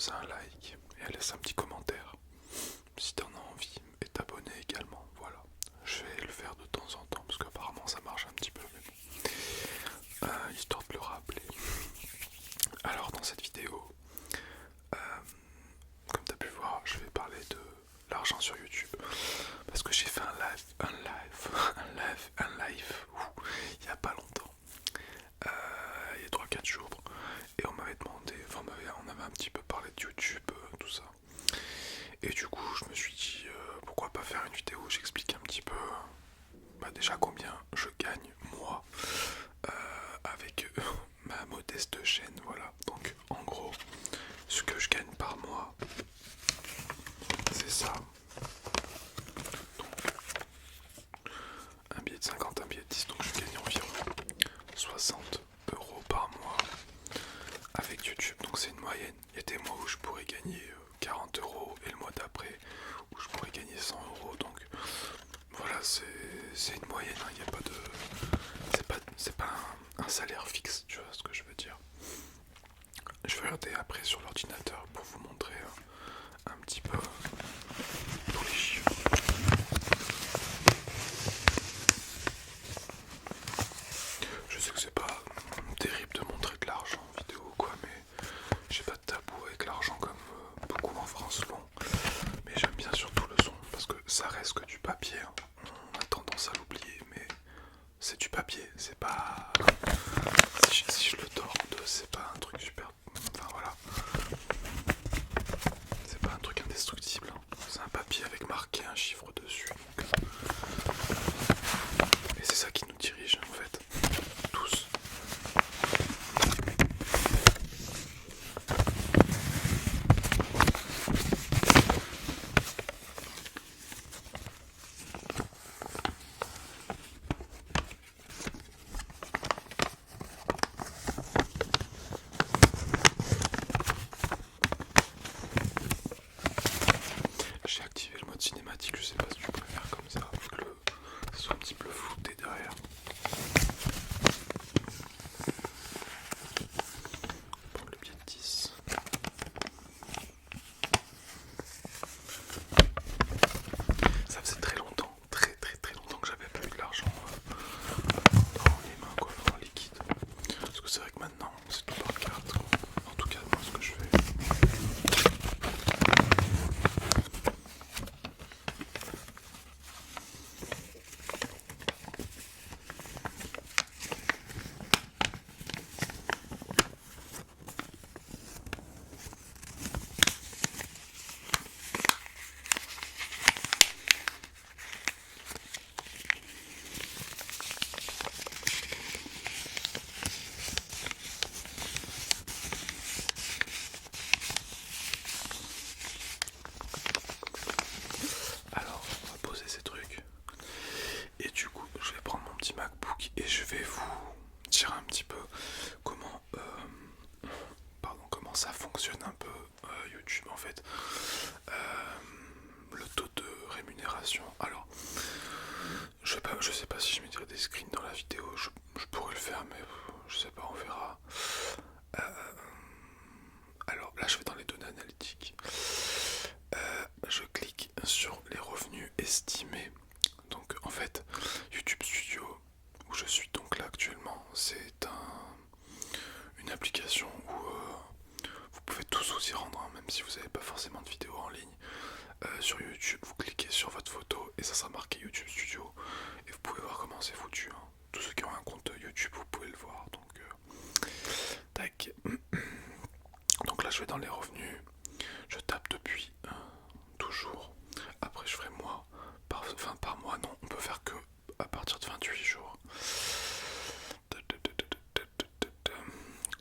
poser un like et à laisser un petit commentaire si t'en as envie et t'abonner également. Voilà, je vais le faire de temps en temps parce qu'apparemment ça marche un petit peu, mais bon. Histoire de le rappeler. Alors dans cette vidéo, euh, comme tu as pu voir, je vais parler de l'argent sur YouTube parce que j'ai fait un live il n'y a pas longtemps, il y a 3-4 jours, et on m'avait demandé, enfin on avait un petit peu parlé de YouTube, tout ça, et du coup je me suis dit pourquoi pas faire une vidéo où j'explique un petit peu déjà combien je gagne moi avec ma modeste chaîne, voilà. Donc en gros ce que je gagne par mois c'est ça. Donc un billet de 50, un billet de 10, donc je gagne environ 60 € par mois avec YouTube, donc c'est une moyenne. Il y a des mois où je pourrais gagner 40 € et le mois d'après où je pourrais gagner 100 €, donc voilà, c'est une moyenne, hein. Il n'y a pas de... C'est pas un salaire fixe, tu vois ce que je veux dire. Je vais regarder après sur l'ordinateur pour vous montrer un petit peu tous les chiffres. Je sais que c'est pas terrible de montrer de l'argent en vidéo ou quoi, mais j'ai pas de tabou avec l'argent comme beaucoup en France l'ont. Mais j'aime bien surtout le son parce que ça reste que du papier, hein. On a tendance à l'oublier, mais c'est du papier, c'est pas... Si je le tords en deux, c'est pas un truc super... Enfin voilà. C'est pas un truc indestructible, hein. C'est un papier avec marqué un chiffre dessus. Et c'est ça qui nous dirige en fait. Tous. J'ai activé le mode cinématique, je sais pas si tu préfères comme ça, pour que ce soit un petit peu flouté derrière. Prendre le billet de 10. Ça faisait très longtemps, très longtemps que j'avais pas eu de l'argent dans les mains, quoi, en liquide. Parce que c'est vrai que maintenant, c'est tout par carte, quoi. En tout cas, moi, ce que je fais. Alors, on va poser ces trucs. Et du coup, je vais prendre mon petit MacBook et je vais vous dire un petit peu comment, comment ça fonctionne un peu YouTube en fait. Le taux de rémunération. Alors, je sais pas si je mettrai des screens dans la vidéo. Je pourrais le faire, mais je sais pas, on verra. Alors là, je vais dans les données analytiques. Je clique sur les revenus estimés. Donc en fait, YouTube Studio, où je suis donc là actuellement, c'est une application où vous pouvez tous vous y rendre, hein, même si vous n'avez pas forcément de vidéo en ligne. Sur YouTube, vous cliquez sur votre photo et ça sera marqué YouTube Studio. Et vous pouvez voir comment c'est foutu, hein. Tous ceux qui ont un compte YouTube, vous pouvez le voir. Donc, tac. Donc là, je vais dans les revenus. Je tape depuis toujours. Après, je ferai mois. Par mois, non. On peut faire que à partir de 28 jours.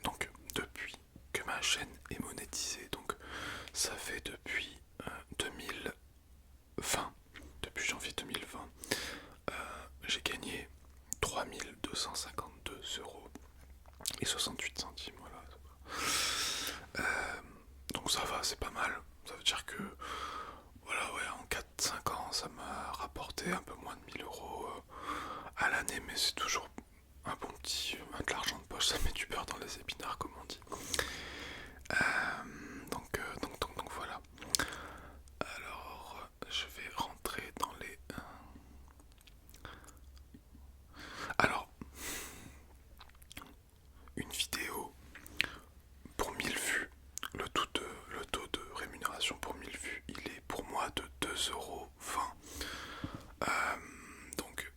Donc, depuis que ma chaîne est monétisée, donc ça fait depuis 2020, depuis janvier 2020, j'ai gagné 3252,68 €. Voilà. Donc ça va, c'est pas mal. Ça veut dire que voilà, ouais, en 4-5 ans, ça m'a rapporté un peu moins de 1000 € à l'année, mais c'est toujours un bon petit, de l'argent de poche, ça met du beurre dans les épinards, comme on dit. une vidéo pour 1000 vues, le taux de rémunération pour 1000 vues, il est pour moi de 2,20 €. Donc,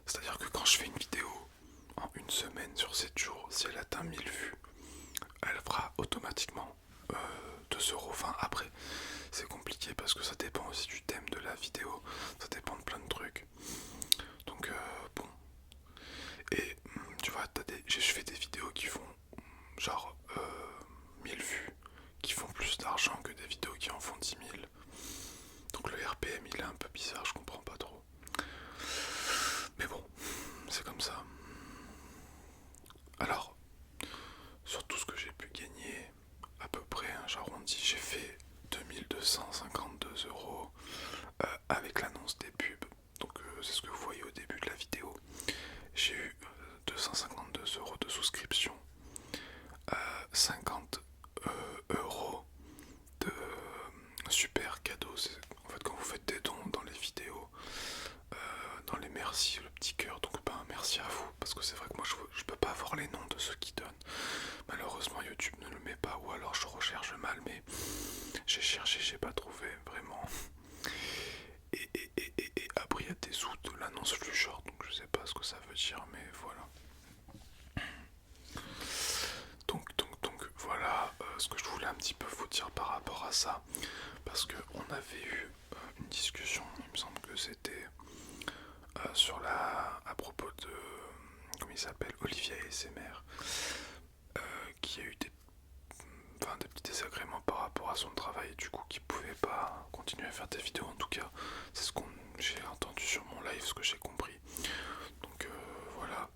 c'est-à-dire que quand je fais une vidéo en une semaine sur 7 jours, si elle atteint 1000 vues, elle fera automatiquement 2,20 €. Après, c'est compliqué parce que ça dépend aussi du thème de la vidéo, ça dépend de plein de trucs. Donc, bon. Et tu vois, je fais des vidéos qui font genre 1000 vues, qui font plus d'argent que des vidéos qui en font 10 000. Donc le RPM il est un peu bizarre, je comprends pas trop. Mais bon, c'est comme ça. Alors, sur tout ce que j'ai pu gagner, à peu près, hein, j'arrondis, j'ai fait 2252 € avec l'annonce des pubs. Donc c'est ce que vous voyez au début de la vidéo. J'ai eu 252 € de souscription, 50 € de super cadeaux. En fait, quand vous faites des dons dans les vidéos, dans les merci, le petit cœur, donc ben merci à vous, parce que c'est vrai que moi je peux pas avoir les noms de ceux qui donnent. Malheureusement YouTube ne le met pas, ou alors je recherche mal, mais j'ai cherché, j'ai pas trouvé vraiment. Et après il y a des sous de l'annonce plus short, donc je sais pas ce que ça veut dire, mais voilà. Donc voilà ce que je voulais un petit peu vous dire par rapport à ça, parce qu'on avait eu une discussion, il me semble que c'était à propos de, comment il s'appelle, Olivier ASMR, qui a eu des petits désagréments par rapport à son travail et du coup qui pouvait pas continuer à faire des vidéos. En tout cas, c'est ce que j'ai entendu sur mon live, ce que j'ai compris. Donc voilà.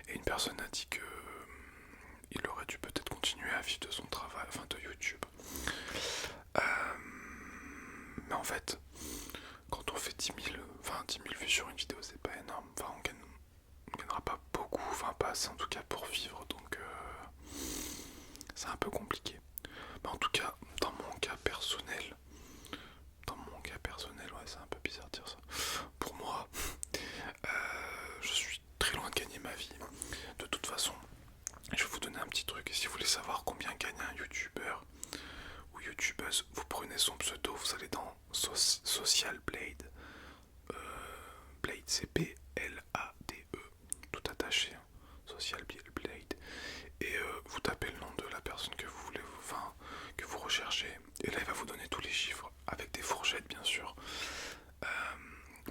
Et une personne a dit que il aurait dû peut-être continuer à vivre de son travail, enfin de YouTube. Mais en fait, quand on fait 10 000 vues sur une vidéo, c'est pas énorme. Enfin, on gagnera pas beaucoup, enfin pas assez en tout cas pour vivre, donc c'est un peu compliqué. Mais en tout cas, dans mon cas personnel, ouais, c'est un peu bizarre de dire ça. Pour moi, je suis très loin de gagner ma vie. De toute façon, je vais vous donner un petit truc. Et si vous voulez savoir combien gagne un youtubeur ou youtubeuse, vous prenez son pseudo, vous allez dans Social Blade. Blade, c'est Blade, tout attaché. Hein. Social Blade. Et vous tapez le nom de la personne que vous voulez, que vous recherchez. Et là, il va vous donner tous les chiffres, avec des fourchettes, bien sûr.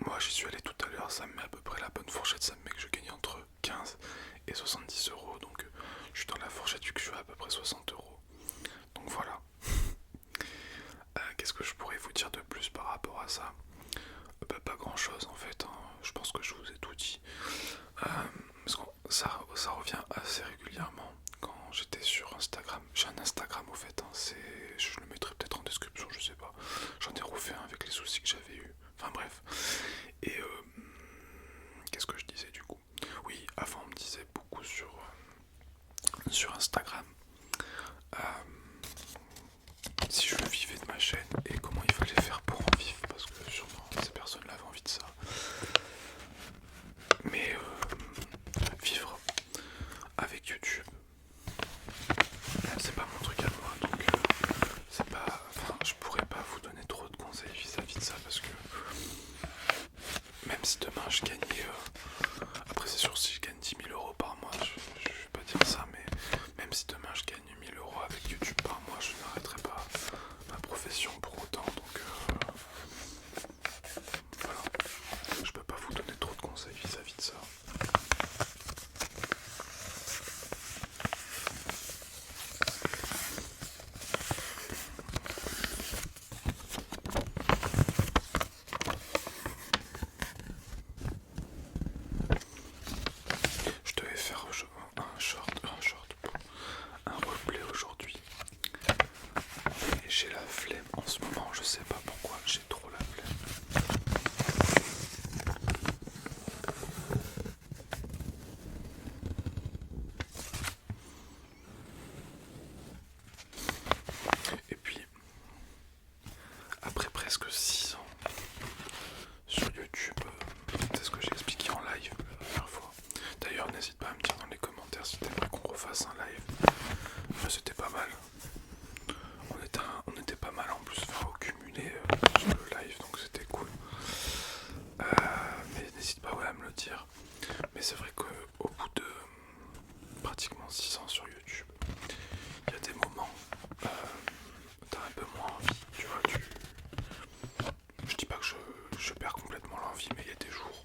Moi, j'y suis allé tout à l'heure, ça me met à peu près la bonne fourchette. Ça me met que je gagne entre 15 et 70 €. Donc, je suis dans la fourchette vu que je suis à peu près 60 €. Donc voilà. Qu'est-ce que je pourrais vous dire de plus par rapport à ça? Pas grand chose en fait, hein. Je pense que je vous ai tout dit. Parce que ça revient assez régulièrement quand j'étais sur Instagram. J'ai un Instagram au fait, hein. Je le mettrai peut-être en description, je sais pas. J'en ai refait un avec les soucis que j'avais eu. Enfin bref. Et qu'est-ce que je disais du coup? Oui, avant on me disait beaucoup sur Instagram si je vivais de ma chaîne et comment il fallait faire pour en vivre, parce que sûrement ces personnes-là avaient envie de ça. Mais vivre avec YouTube, c'est pas mon truc à moi, donc c'est pas. Enfin, je pourrais pas vous donner trop de conseils vis-à-vis de ça, parce que même si demain je gagnais. Après, c'est sûr, si je gagne 10 000 € par mois, je vais pas dire ça, mais même si demain fasse un live. C'était pas mal. On était pas mal en plus, enfin, au cumulé sur le live, donc c'était cool. Mais n'hésite pas à me le dire. Mais c'est vrai qu'au bout de pratiquement 6 ans sur YouTube, il y a des moments où t'as un peu moins envie, tu vois. Je dis pas que je perds complètement l'envie, mais il y a des jours.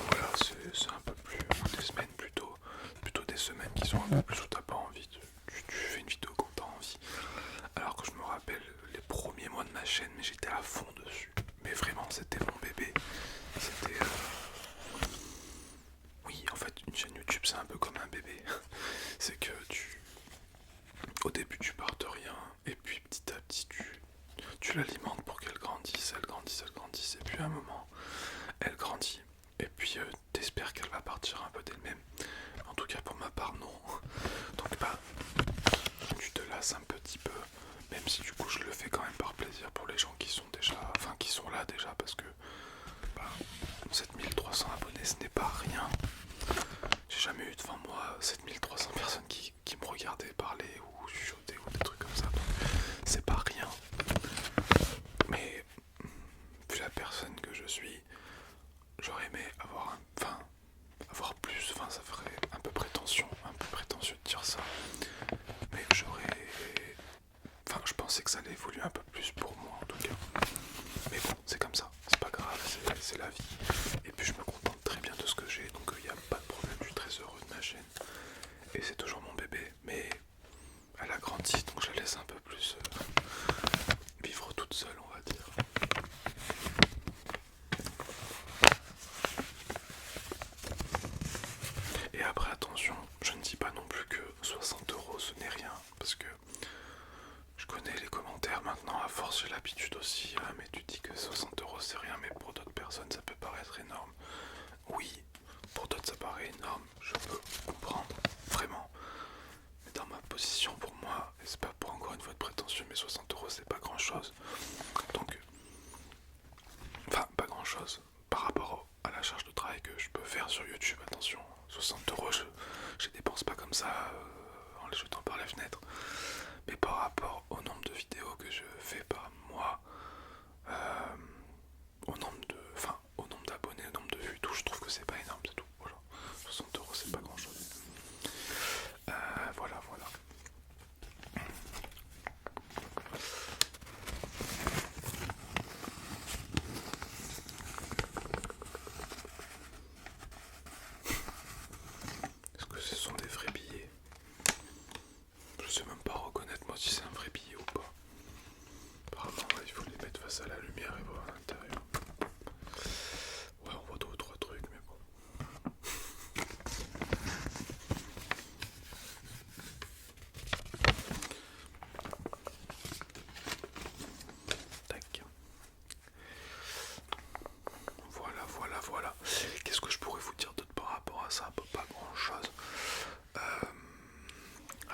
Voilà, c'est un peu plus des semaines plutôt des semaines qui sont un peu plus où t'as pas envie. Tu fais une vidéo quand t'as envie. Alors que je me rappelle les premiers mois de ma chaîne, mais j'étais à fond dessus. Mais vraiment, c'était mon bébé. C'était oui, en fait, une chaîne YouTube, c'est un peu comme un bébé. C'est que au début, tu pars de rien, et puis petit à petit, tu l'alimentes pour qu'elle grandisse, elle grandisse, elle grandisse, et puis à un moment, elle grandit, et puis t'espères qu'elle va partir un peu d'elle-même. En tout cas, pour ma part, non. Donc, bah, tu te lasses un petit peu, même si du coup, je le fais quand même par plaisir pour les gens qui sont qui sont là déjà, parce que bah, 7300 abonnés, ce n'est pas rien. J'ai jamais eu devant moi 7300 personnes qui me regardaient parler ou chuchoter ou des trucs comme ça. Donc c'est pas rien. Mais vu la personne que je suis, j'aurais aimé avoir plus. Enfin, ça ferait un peu prétentieux de dire ça. Mais je pensais que ça allait évoluer un peu plus pour moi en tout cas. Mais bon, c'est comme ça. C'est pas grave, c'est la vie. Et puis je me contente très bien de ce que j'ai, donc il n'y a pas de problème. Je suis très heureux de ma chaîne. Et c'est toujours mon bébé, mais elle a grandi, donc je la laisse un peu plus vivre toute seule, on va dire. Et après, attention, je ne dis pas non plus que 60 € ce n'est rien, parce que je connais les commentaires maintenant, à force j'ai l'habitude aussi, mais tu dis que 60 € c'est rien, mais pour d'autres personnes ça peut paraître énorme. Oui, pour d'autres ça paraît énorme, je peux comprendre, vraiment. Mais dans ma position, pour moi, et c'est pas pour encore une fois de prétentieux, mais 60 € c'est pas grand chose. Donc, enfin, pas grand chose par rapport à la charge de travail que je peux faire sur YouTube. Attention, 60 € je les dépense pas comme ça en les jetant par la fenêtre. Mais par rapport au nombre de vidéos que je fais par mois, au nombre d'abonnés, au nombre de vues, tout, je trouve que c'est pas énorme, c'est tout. Voilà, 60 € c'est pas grand chose. Voilà. Est-ce que ce sont des vrais billets? Je sais même pas reconnaître moi si c'est un vrai billet ou pas. Apparemment, il faut les mettre face à la lumière et voir à l'intérieur. Ouais, on voit 2 ou 3 trucs, mais bon. Tac. Voilà. Qu'est-ce que je pourrais vous dire d'autre par rapport à ça? Pas grand chose.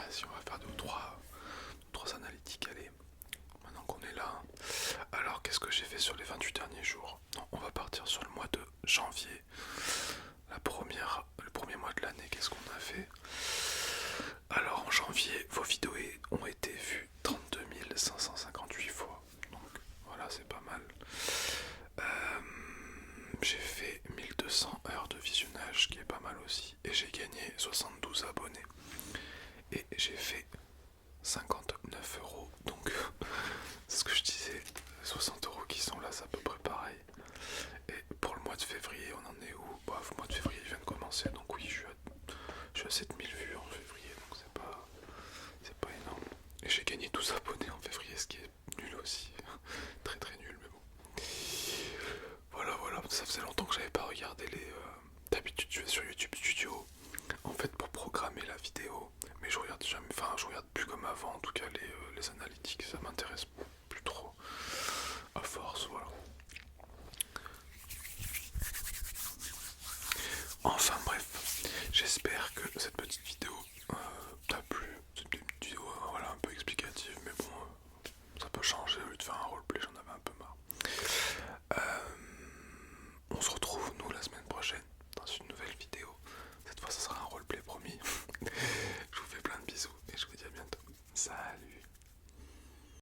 Si on va faire 2 ou 3 analytiques, allez, maintenant qu'on est là. Alors, qu'est-ce que j'ai fait sur les 28 derniers jours? Non, on va partir sur le mois de janvier. Le premier mois de l'année, qu'est-ce qu'on a fait? Alors, en janvier, vos vidéos ont été vues 32 558 fois. Donc, voilà, c'est pas mal. J'ai fait 1200 heures de visionnage, ce qui est pas mal aussi. Et j'ai gagné 72 abonnés. Et j'ai fait 59 €. Donc, c'est ce que je disais. 60 € qui sont là, c'est à peu près pareil. Et pour le mois de février, on en est où? Bref, le mois de février vient de commencer. Donc, oui, je suis à 7000 vues en février. Donc, c'est pas énorme. Et j'ai gagné 12 abonnés en février, ce qui est nul aussi. Très très nul, mais bon. Voilà, ça faisait longtemps que j'avais pas regardé les... D'habitude je vais sur YouTube Studio en fait pour programmer la vidéo, mais je regarde jamais, je regarde plus comme avant, en tout cas les analytiques, ça m'intéresse plus trop à force, voilà. Enfin bref, j'espère que cette